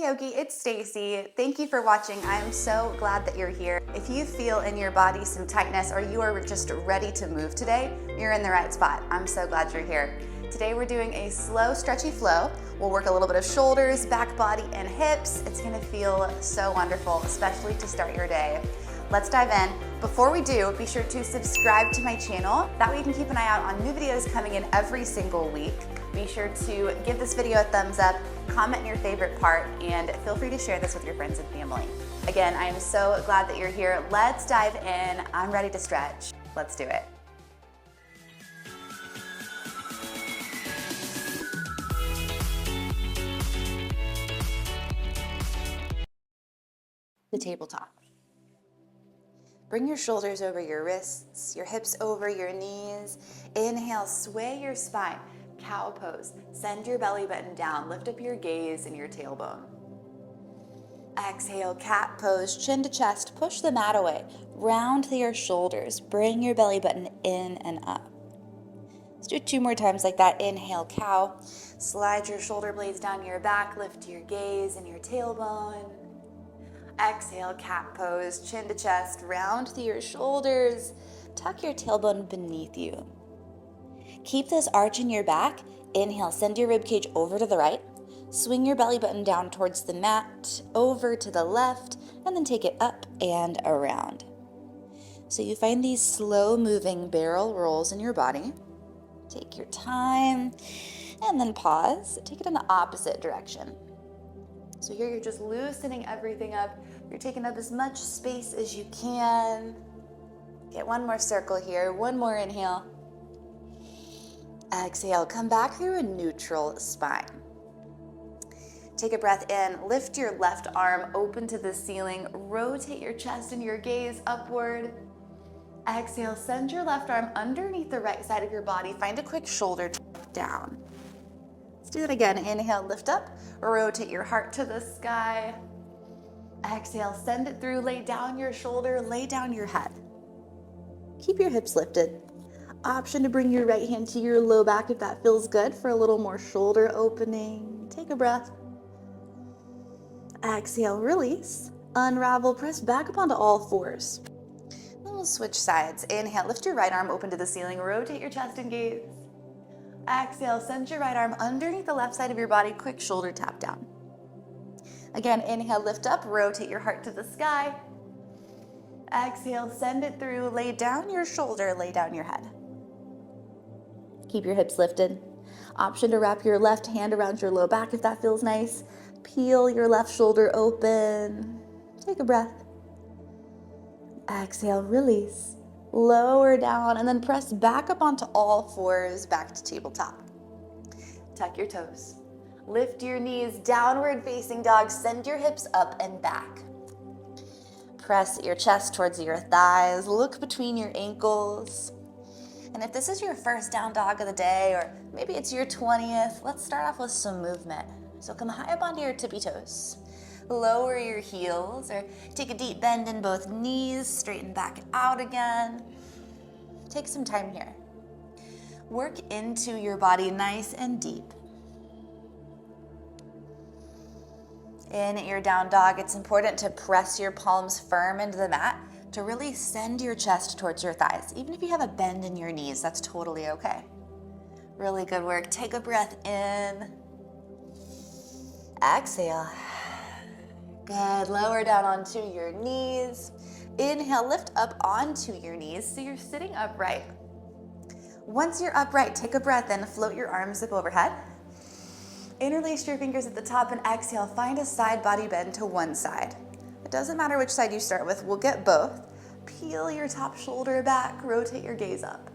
Hey Yogi, it's Stacy. Thank you for watching. I'm so glad that you're here. If you feel in your body some tightness or you are just ready to move today, you're in the right spot. I'm so glad you're here. Today we're doing a slow, stretchy flow. We'll work a little bit of shoulders, back body, and hips. It's gonna feel so wonderful, especially to start your day. Let's dive in. Before we do, be sure to subscribe to my channel. That way you can keep an eye out on new videos coming in every single week. Be sure to give this video a thumbs up, comment your favorite part, and feel free to share this with your friends and family. Again, I am so glad that you're here. Let's dive in. I'm ready to stretch. Let's do it. The tabletop. Bring your shoulders over your wrists, your hips over your knees. Inhale, sway your spine. Cow pose. Send your belly button down. Lift up your gaze and your tailbone. Exhale, cat pose, chin to chest. Push the mat away. Round through your shoulders. Bring your belly button in and up. Let's do 2 more times like that. Inhale, cow. Slide your shoulder blades down your back. Lift your gaze and your tailbone. Exhale, cat pose, chin to chest, round through your shoulders, tuck your tailbone beneath you. Keep this arch in your back. Inhale, send your ribcage over to the right, swing your belly button down towards the mat, over to the left, and then take it up and around. So you find these slow moving barrel rolls in your body. Take your time, and then pause. Take it in the opposite direction. So here you're just loosening everything up. You're taking up as much space as you can. Get one more circle here, one more inhale. Exhale, come back through a neutral spine. Take a breath in, lift your left arm open to the ceiling, rotate your chest and your gaze upward. Exhale, send your left arm underneath the right side of your body. Find a quick shoulder tap down. Let's do it again. Inhale, lift up, rotate your heart to the sky. Exhale, send it through, lay down your shoulder, lay down your head. Keep your hips lifted. Option to bring your right hand to your low back if that feels good for a little more shoulder opening. Take a breath. Exhale, release. Unravel, press back up onto all fours. Then we'll switch sides. Inhale, lift your right arm open to the ceiling, rotate your chest and gaze. Exhale, send your right arm underneath the left side of your body, quick shoulder tap down. Again, inhale, lift up, rotate your heart to the sky. Exhale, send it through, lay down your shoulder, lay down your head. Keep your hips lifted. Option to wrap your left hand around your low back if that feels nice. Peel your left shoulder open. Take a breath. Exhale, release. Lower down and then press back up onto all fours, back to tabletop. Tuck your toes. Lift your knees, downward facing dog. Send your hips up and back. Press your chest towards your thighs. Look between your ankles. And if this is your first down dog of the day, or maybe it's your 20th, let's start off with some movement. So come high up onto your tippy toes. Lower your heels, or take a deep bend in both knees, straighten back out again. Take some time here. Work into your body nice and deep. In your down dog, it's important to press your palms firm into the mat to really send your chest towards your thighs. Even if you have a bend in your knees, that's totally okay. Really good work. Take a breath in. Exhale. Good. Lower down onto your knees. Inhale, lift up onto your knees so you're sitting upright. Once you're upright, take a breath in, float your arms up overhead. Interlace your fingers at the top and exhale. Find a side body bend to one side. It doesn't matter which side you start with, we'll get both. Peel your top shoulder back, rotate your gaze up.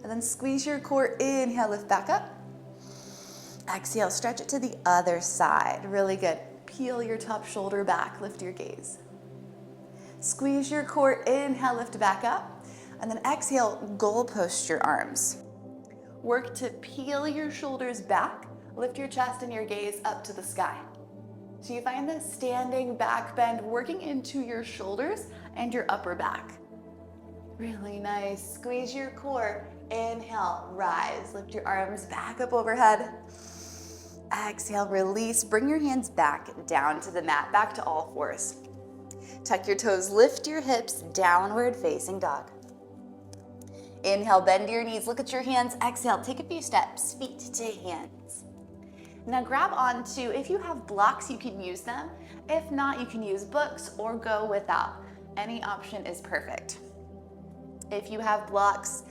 And then squeeze your core, inhale, lift back up. Exhale, stretch it to the other side. Really good. Peel your top shoulder back, lift your gaze. Squeeze your core, inhale, lift back up. And then exhale, goalpost your arms. Work to peel your shoulders back, lift your chest and your gaze up to the sky. So you find this standing back bend working into your shoulders and your upper back. Really nice. Squeeze your core. Inhale, rise. Lift your arms back up overhead. Exhale, release. Bring your hands back down to the mat, back to all fours. Tuck your toes, lift your hips, downward facing dog. Inhale, bend your knees, look at your hands. Exhale, take a few steps, feet to hands. Now grab onto, if you have blocks, you can use them. If not, you can use books or go without. Any option is perfect. If you have blocks,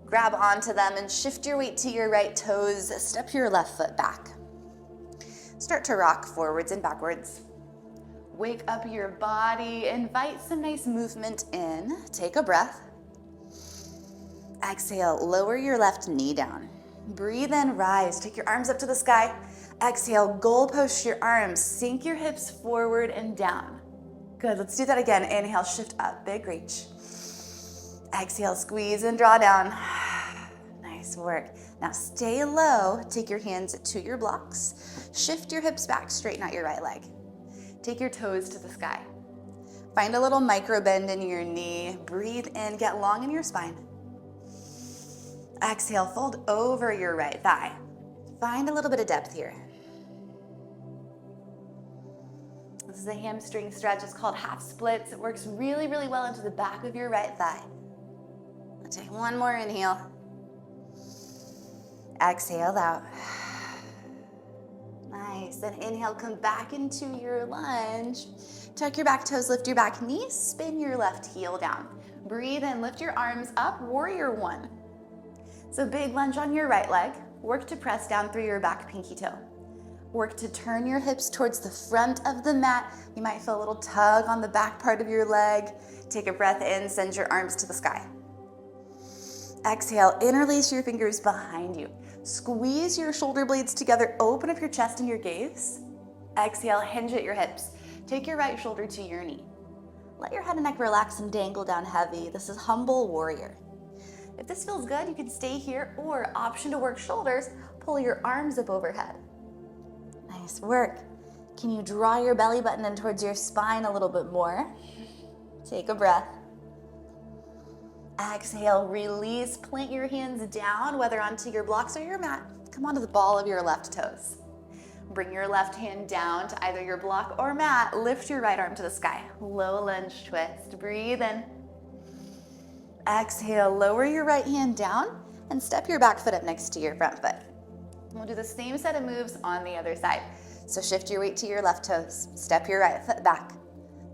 grab onto them and shift your weight to your right toes. Step your left foot back. Start to rock forwards and backwards. Wake up your body. Invite some nice movement in. Take a breath. Exhale, lower your left knee down. Breathe in, rise. Take your arms up to the sky. Exhale, goalpost your arms. Sink your hips forward and down. Good, let's do that again. Inhale, shift up, big reach. Exhale, squeeze and draw down. Nice work. Now stay low. Take your hands to your blocks. Shift your hips back, straighten out your right leg. Take your toes to the sky. Find a little micro bend in your knee. Breathe in, get long in your spine. Exhale, fold over your right thigh. Find a little bit of depth here. This is a hamstring stretch. It's called half splits. It works really, really well into the back of your right thigh. Take one more inhale. Exhale out. Nice. Then inhale, come back into your lunge. Tuck your back toes, lift your back knees, spin your left heel down. Breathe in, lift your arms up, warrior one. So big lunge on your right leg. Work to press down through your back pinky toe. Work to turn your hips towards the front of the mat. You might feel a little tug on the back part of your leg. Take a breath in, send your arms to the sky. Exhale, interlace your fingers behind you. Squeeze your shoulder blades together, open up your chest and your gaze. Exhale, hinge at your hips. Take your right shoulder to your knee. Let your head and neck relax and dangle down heavy. This is humble warrior. If this feels good, you can stay here, or option to work shoulders, pull your arms up overhead. Nice work. Can you draw your belly button in towards your spine a little bit more? Take a breath. Exhale, release, plant your hands down, whether onto your blocks or your mat. Come onto the ball of your left toes. Bring your left hand down to either your block or mat. Lift your right arm to the sky. Low lunge twist. Breathe in. Exhale, lower your right hand down and step your back foot up next to your front foot. We'll do the same set of moves on the other side. So shift your weight to your left toes. Step your right foot back.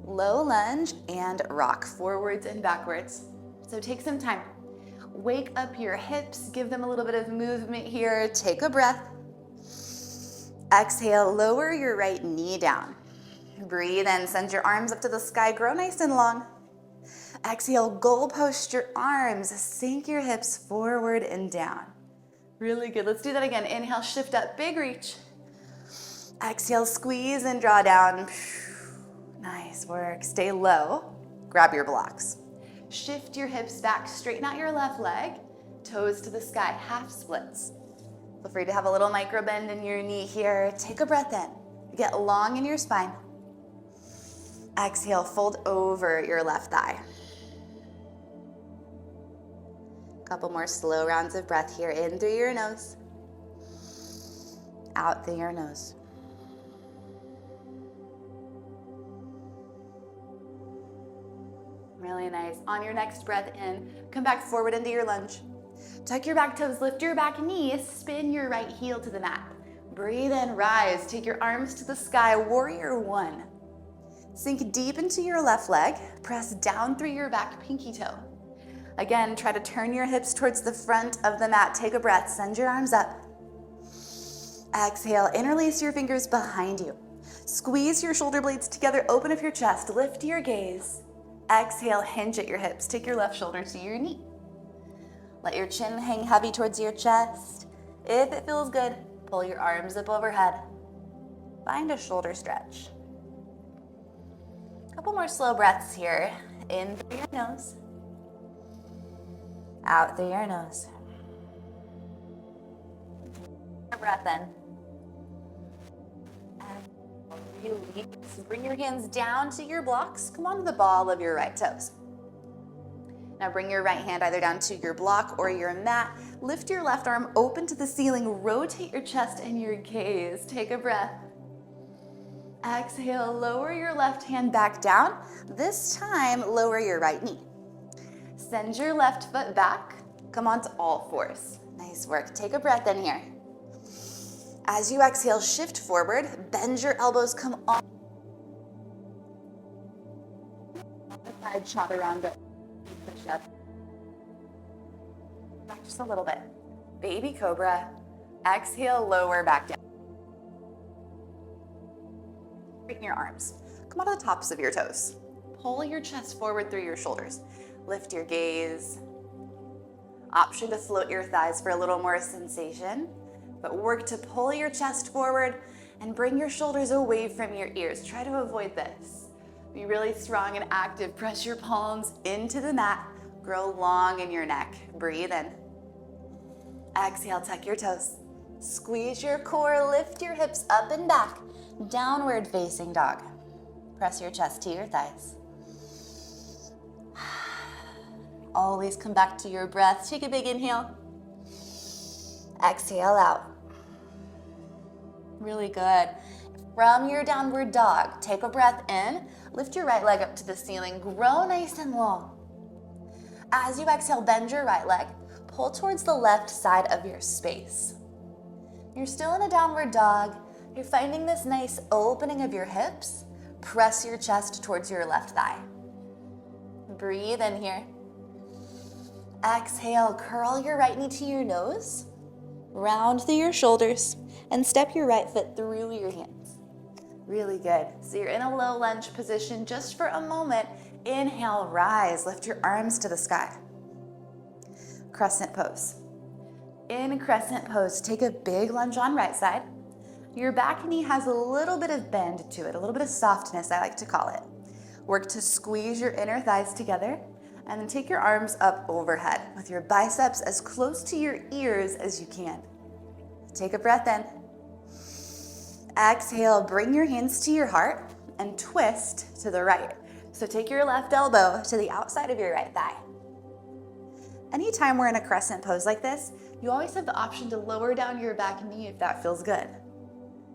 Low lunge and rock forwards and backwards. So take some time. Wake up your hips. Give them a little bit of movement here. Take a breath. Exhale, lower your right knee down. Breathe in, send your arms up to the sky. Grow nice and long. Exhale, goalpost your arms. Sink your hips forward and down. Really good. Let's do that again. Inhale, shift up, big reach. Exhale, squeeze and draw down. Nice work. Stay low. Grab your blocks. Shift your hips back, straighten out your left leg, toes to the sky, half splits. Feel free to have a little micro bend in your knee here. Take a breath in. Get long in your spine. Exhale, fold over your left thigh. Couple more slow rounds of breath here. In through your nose, out through your nose. Really nice. On your next breath in, come back forward into your lunge. Tuck your back toes, lift your back knees, spin your right heel to the mat. Breathe in, rise. Take your arms to the sky, warrior one. Sink deep into your left leg. Press down through your back pinky toe. Again, try to turn your hips towards the front of the mat. Take a breath, send your arms up. Exhale, interlace your fingers behind you. Squeeze your shoulder blades together, open up your chest, lift your gaze. Exhale, hinge at your hips. Take your left shoulder to your knee. Let your chin hang heavy towards your chest. If it feels good, pull your arms up overhead. Find a shoulder stretch. Couple more slow breaths here. In through your nose. Out through your nose. Breath in. Release. Bring your hands down to your blocks. Come onto the ball of your right toes. Now bring your right hand either down to your block or your mat. Lift your left arm open to the ceiling. Rotate your chest and your gaze. Take a breath. Exhale, lower your left hand back down. This time, lower your right knee. Send your left foot back. Come onto all fours. Nice work. Take a breath in here. As you exhale, shift forward. Bend your elbows, come on. Side chaturanga. Push up. Back just a little bit. Baby cobra. Exhale, lower back down. Straighten your arms. Come onto the tops of your toes. Pull your chest forward through your shoulders. Lift your gaze. Option to float your thighs for a little more sensation, but work to pull your chest forward and bring your shoulders away from your ears. Try to avoid this. Be really strong and active. Press your palms into the mat. Grow long in your neck. Breathe in. Exhale, tuck your toes. Squeeze your core, lift your hips up and back. Downward facing dog. Press your chest to your thighs. Always come back to your breath. Take a big inhale. Exhale out. Really good. From your downward dog, take a breath in. Lift your right leg up to the ceiling. Grow nice and long. As you exhale, bend your right leg. Pull towards the left side of your space. You're still in a downward dog. You're finding this nice opening of your hips. Press your chest towards your left thigh. Breathe in here. Exhale, curl your right knee to your nose. Round through your shoulders and step your right foot through your hands. Really good. So you're in a low lunge position just for a moment. Inhale, rise. Lift your arms to the sky. Crescent pose. In crescent pose, take a big lunge on right side. Your back knee has a little bit of bend to it, a little bit of softness, I like to call it. Work to squeeze your inner thighs together and then take your arms up overhead with your biceps as close to your ears as you can. Take a breath in. Exhale, bring your hands to your heart and twist to the right. So take your left elbow to the outside of your right thigh. Anytime we're in a crescent pose like this, you always have the option to lower down your back knee if that feels good.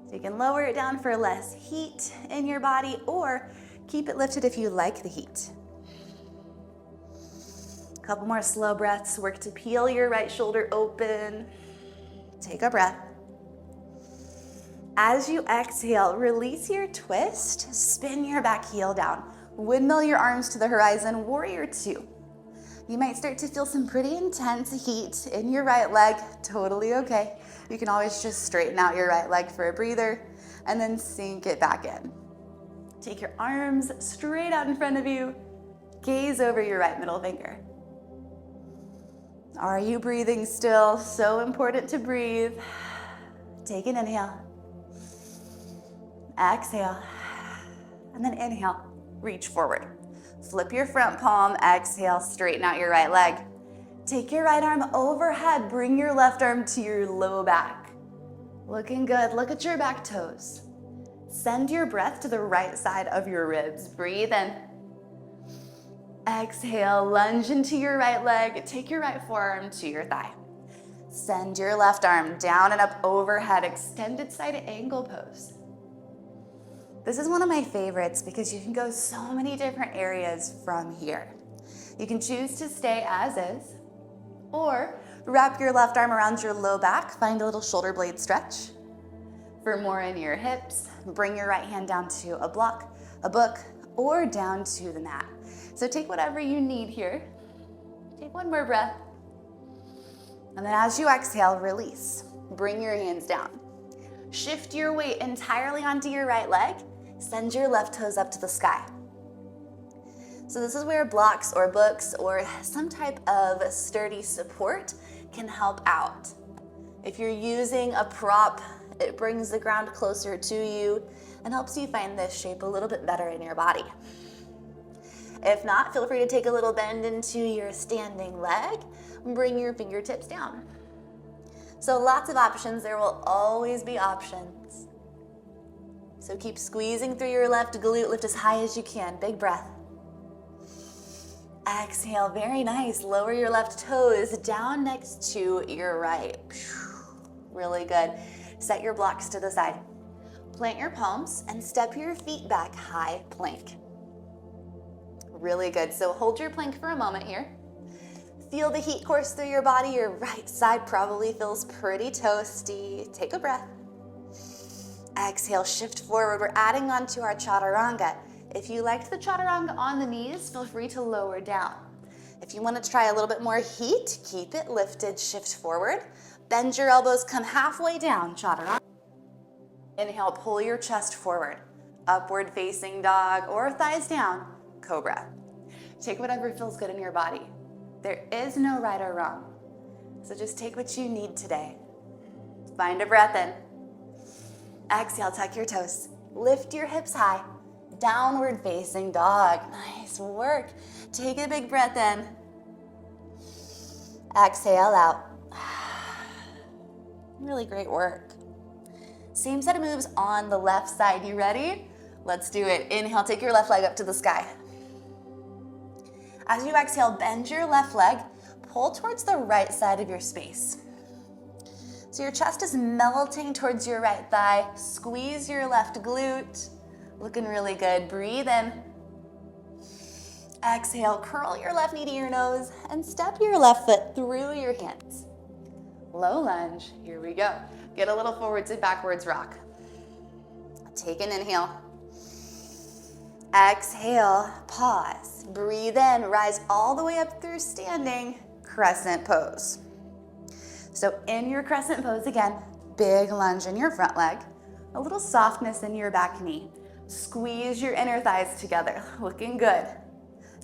So you can lower it down for less heat in your body or keep it lifted if you like the heat. A couple more slow breaths. Work to peel your right shoulder open. Take a breath. As you exhale, release your twist. Spin your back heel down. Windmill your arms to the horizon. Warrior two. You might start to feel some pretty intense heat in your right leg. Totally okay. You can always just straighten out your right leg for a breather and then sink it back in. Take your arms straight out in front of you. Gaze over your right middle finger. Are you breathing still? So important to breathe. Take an inhale. Exhale. And then inhale. Reach forward. Flip your front palm. Exhale. Straighten out your right leg. Take your right arm overhead. Bring your left arm to your low back. Looking good. Look at your back toes. Send your breath to the right side of your ribs. Breathe in. Exhale, lunge into your right leg. Take your right forearm to your thigh. Send your left arm down and up overhead, extended side angle pose. This is one of my favorites because you can go so many different areas from here. You can choose to stay as is, or wrap your left arm around your low back, find a little shoulder blade stretch. For more in your hips, bring your right hand down to a block, a book, or down to the mat. So take whatever you need here. Take one more breath. And then as you exhale, release. Bring your hands down. Shift your weight entirely onto your right leg. Send your left toes up to the sky. So this is where blocks or books or some type of sturdy support can help out. If you're using a prop, it brings the ground closer to you and helps you find this shape a little bit better in your body. If not, feel free to take a little bend into your standing leg and bring your fingertips down. So lots of options. There will always be options. So keep squeezing through your left glute. Lift as high as you can. Big breath. Exhale, very nice. Lower your left toes down next to your right. Really good. Set your blocks to the side. Plant your palms and step your feet back, high plank. Really good. So hold your plank for a moment here. Feel the heat course through your body. Your right side probably feels pretty toasty. Take a breath. Exhale, shift forward. We're adding on to our chaturanga. If you liked the chaturanga on the knees, feel free to lower down. If you want to try a little bit more heat, keep it lifted, shift forward. Bend your elbows, come halfway down, chaturanga. Inhale, pull your chest forward. Upward facing dog or thighs down, cobra. Take whatever feels good in your body. There is no right or wrong. So just take what you need today. Find a breath in. Exhale, tuck your toes. Lift your hips high. Downward facing dog. Nice work. Take a big breath in. Exhale out. Really great work. Same set of moves on the left side. You ready? Let's do it. Inhale, take your left leg up to the sky. As you exhale, bend your left leg. Pull towards the right side of your space. So your chest is melting towards your right thigh. Squeeze your left glute. Looking really good. Breathe in. Exhale, curl your left knee to your nose and step your left foot through your hands. Low lunge. Here we go. Get a little forwards and backwards rock. Take an inhale. Exhale, pause. Breathe in, rise all the way up through standing, crescent pose. So in your crescent pose again, big lunge in your front leg, a little softness in your back knee. Squeeze your inner thighs together, looking good.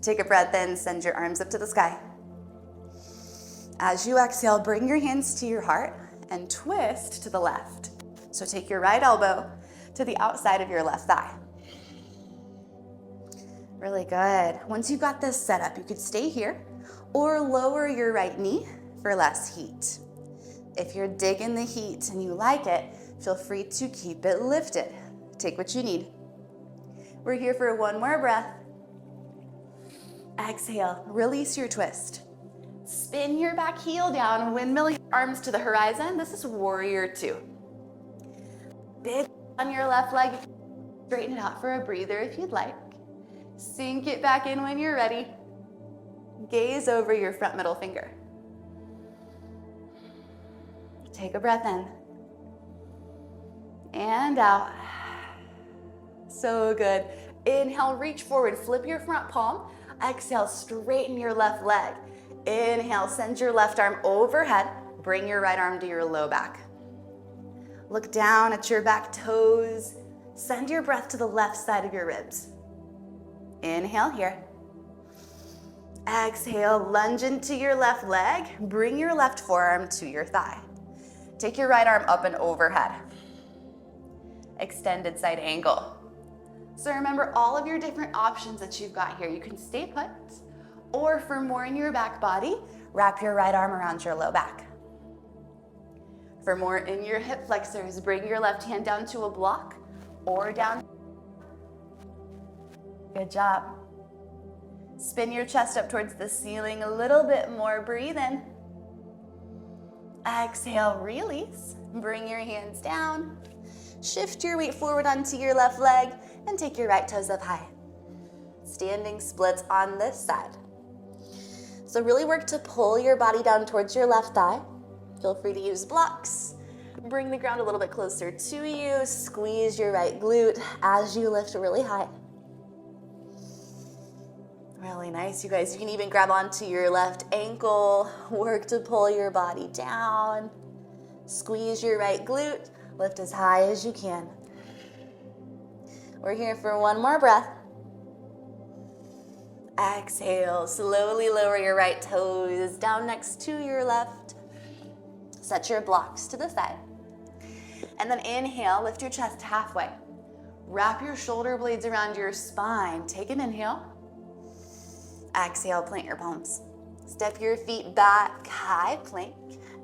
Take a breath in, send your arms up to the sky. As you exhale, bring your hands to your heart and twist to the left. So take your right elbow to the outside of your left thigh. Really good. Once you've got this set up, you could stay here or lower your right knee for less heat. If you're digging the heat and you like it, feel free to keep it lifted. Take what you need. We're here for one more breath. Exhale, release your twist. Spin your back heel down, windmill your arms to the horizon. This is warrior two. Big on your left leg. Straighten it out for a breather if you'd like. Sink it back in when you're ready. Gaze over your front middle finger. Take a breath in. And out. So good. Inhale, reach forward, flip your front palm. Exhale, straighten your left leg. Inhale, send your left arm overhead. Bring your right arm to your low back. Look down at your back toes. Send your breath to the left side of your ribs. Inhale here. Exhale, lunge into your left leg. Bring your left forearm to your thigh. Take your right arm up and overhead. Extended side angle. So remember all of your different options that you've got here. You can stay put, or for more in your back body, wrap your right arm around your low back. For more in your hip flexors, bring your left hand down to a block or down. Good job. Spin your chest up towards the ceiling a little bit more. Breathe in. Exhale, release. Bring your hands down. Shift your weight forward onto your left leg and take your right toes up high. Standing splits on this side. So really work to pull your body down towards your left thigh. Feel free to use blocks. Bring the ground a little bit closer to you. Squeeze your right glute as you lift really high. Really nice, you guys. You can even grab onto your left ankle. Work to pull your body down. Squeeze your right glute. Lift as high as you can. We're here for one more breath. Exhale, slowly lower your right toes down next to your left. Set your blocks to the side. And then inhale, lift your chest halfway. Wrap your shoulder blades around your spine. Take an inhale. Exhale, plant your palms. Step your feet back, high plank.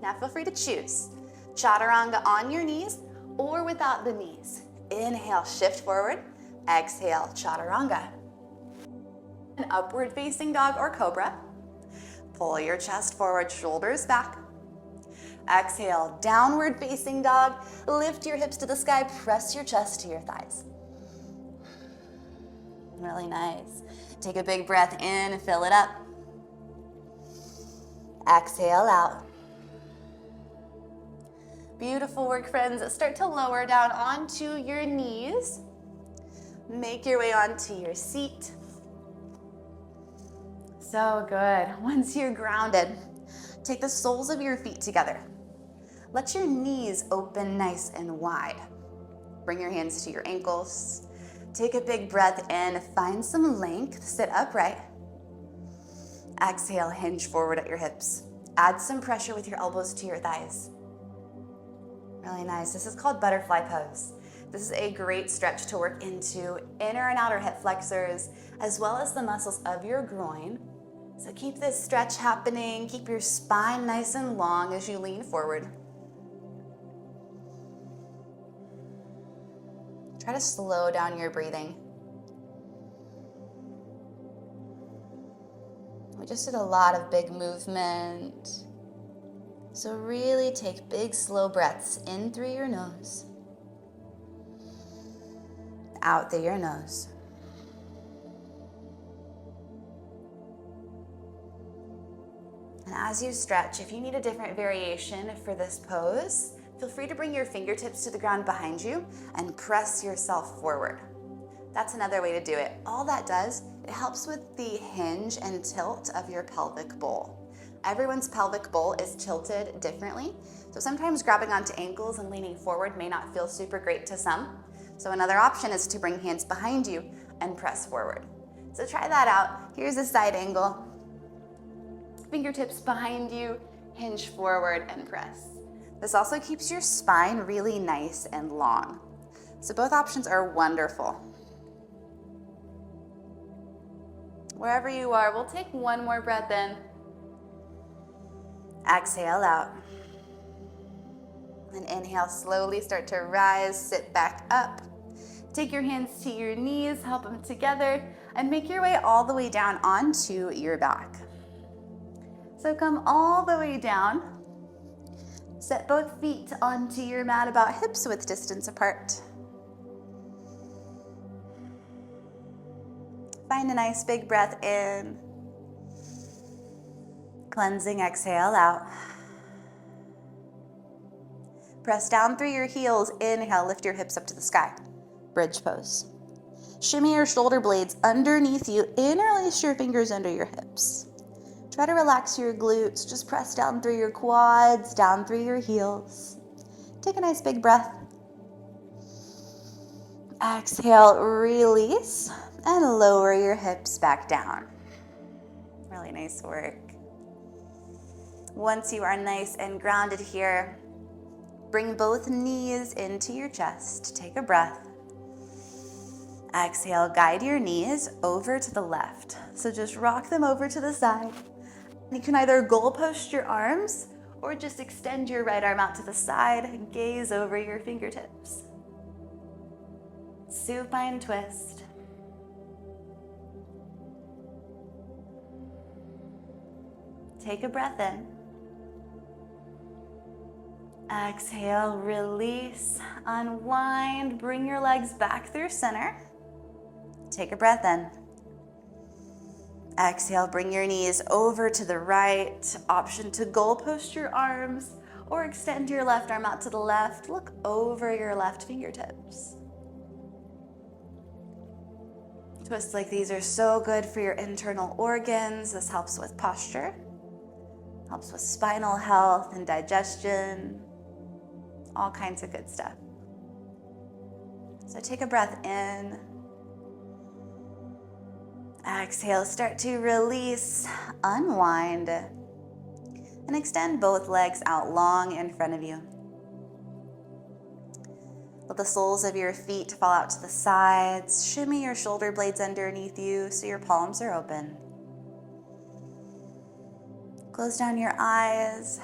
Now feel free to choose. Chaturanga on your knees or without the knees. Inhale, shift forward. Exhale, chaturanga. An upward facing dog or cobra. Pull your chest forward, shoulders back. Exhale, downward facing dog. Lift your hips to the sky, press your chest to your thighs. Really nice. Take a big breath in, fill it up. Exhale out. Beautiful work, friends. Start to lower down onto your knees. Make your way onto your seat. So good. Once you're grounded, take the soles of your feet together. Let your knees open nice and wide. Bring your hands to your ankles. Take a big breath in, find some length, sit upright. Exhale, hinge forward at your hips. Add some pressure with your elbows to your thighs. Really nice. This is called butterfly pose. This is a great stretch to work into inner and outer hip flexors, as well as the muscles of your groin. So keep this stretch happening. Keep your spine nice and long as you lean forward. Try to slow down your breathing. We just did a lot of big movement. So really take big, slow breaths in through your nose, out through your nose. And as you stretch, if you need a different variation for this pose, feel free to bring your fingertips to the ground behind you and press yourself forward. That's another way to do it. All that does, it helps with the hinge and tilt of your pelvic bowl. Everyone's pelvic bowl is tilted differently, so sometimes grabbing onto ankles and leaning forward may not feel super great to some. So another option is to bring hands behind you and press forward. So try that out. Here's a side angle. Fingertips behind you, hinge forward and press. This also keeps your spine really nice and long. So both options are wonderful. Wherever you are, we'll take one more breath in. Exhale out. And inhale, slowly start to rise, sit back up. Take your hands to your knees, help them together, and make your way all the way down onto your back. So come all the way down. Set both feet onto your mat about hips width distance apart. Find a nice big breath in. Cleansing exhale out. Press down through your heels. Inhale, lift your hips up to the sky. Bridge pose. Shimmy your shoulder blades underneath you. Interlace your fingers under your hips. Try to relax your glutes. Just press down through your quads, down through your heels. Take a nice big breath. Exhale, release, and lower your hips back down. Really nice work. Once you are nice and grounded here, bring both knees into your chest. Take a breath. Exhale, guide your knees over to the left. So just rock them over to the side. You can either goal post your arms or just extend your right arm out to the side, gaze over your fingertips. Supine twist. Take a breath in. Exhale, release, unwind, bring your legs back through center. Take a breath in. Exhale, bring your knees over to the right. Option to goal post your arms or extend your left arm out to the left. Look over your left fingertips. Twists like these are so good for your internal organs. This helps with posture, helps with spinal health and digestion, all kinds of good stuff. So take a breath in. Exhale, start to release, unwind, and extend both legs out long in front of you. Let the soles of your feet fall out to the sides. Shimmy your shoulder blades underneath you so your palms are open. Close down your eyes,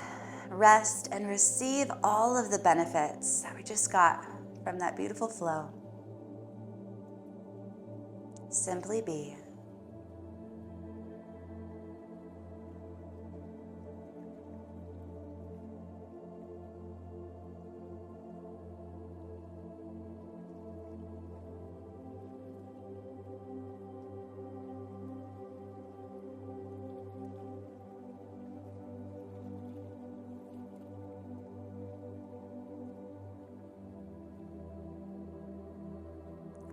rest, and receive all of the benefits that we just got from that beautiful flow. Simply be.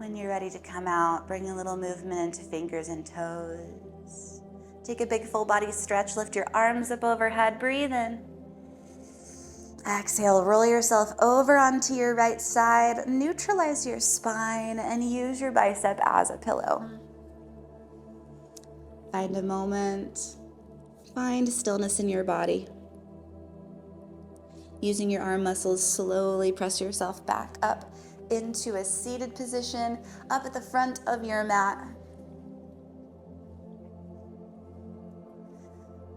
When you're ready to come out, bring a little movement into fingers and toes. Take a big full body stretch, lift your arms up overhead, breathe in. Exhale, roll yourself over onto your right side, neutralize your spine, and use your bicep as a pillow. Find a moment, find stillness in your body. Using your arm muscles, slowly press yourself back up into a seated position, up at the front of your mat.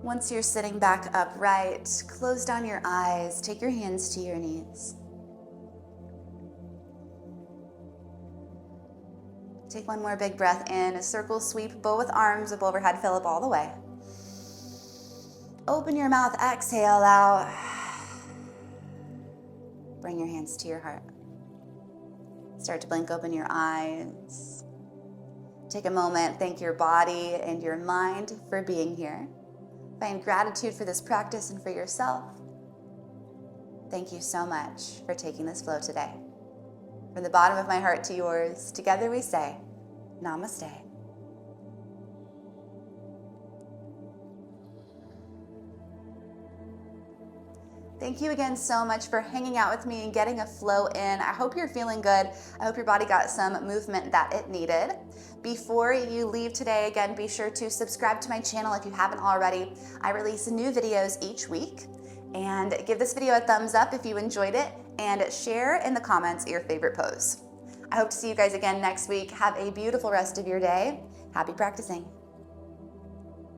Once you're sitting back upright, close down your eyes, take your hands to your knees. Take one more big breath in, a circle sweep, both arms up overhead, fill up all the way. Open your mouth, exhale out. Bring your hands to your heart. Start to blink open your eyes. Take a moment, thank your body and your mind for being here. Find gratitude for this practice and for yourself. Thank you so much for taking this flow today. From the bottom of my heart to yours, together we say, Namaste. Thank you again so much for hanging out with me and getting a flow in. I hope you're feeling good. I hope your body got some movement that it needed. Before you leave today, again, be sure to subscribe to my channel if you haven't already. I release new videos each week. And give this video a thumbs up if you enjoyed it, and share in the comments your favorite pose. I hope to see you guys again next week. Have a beautiful rest of your day. Happy practicing.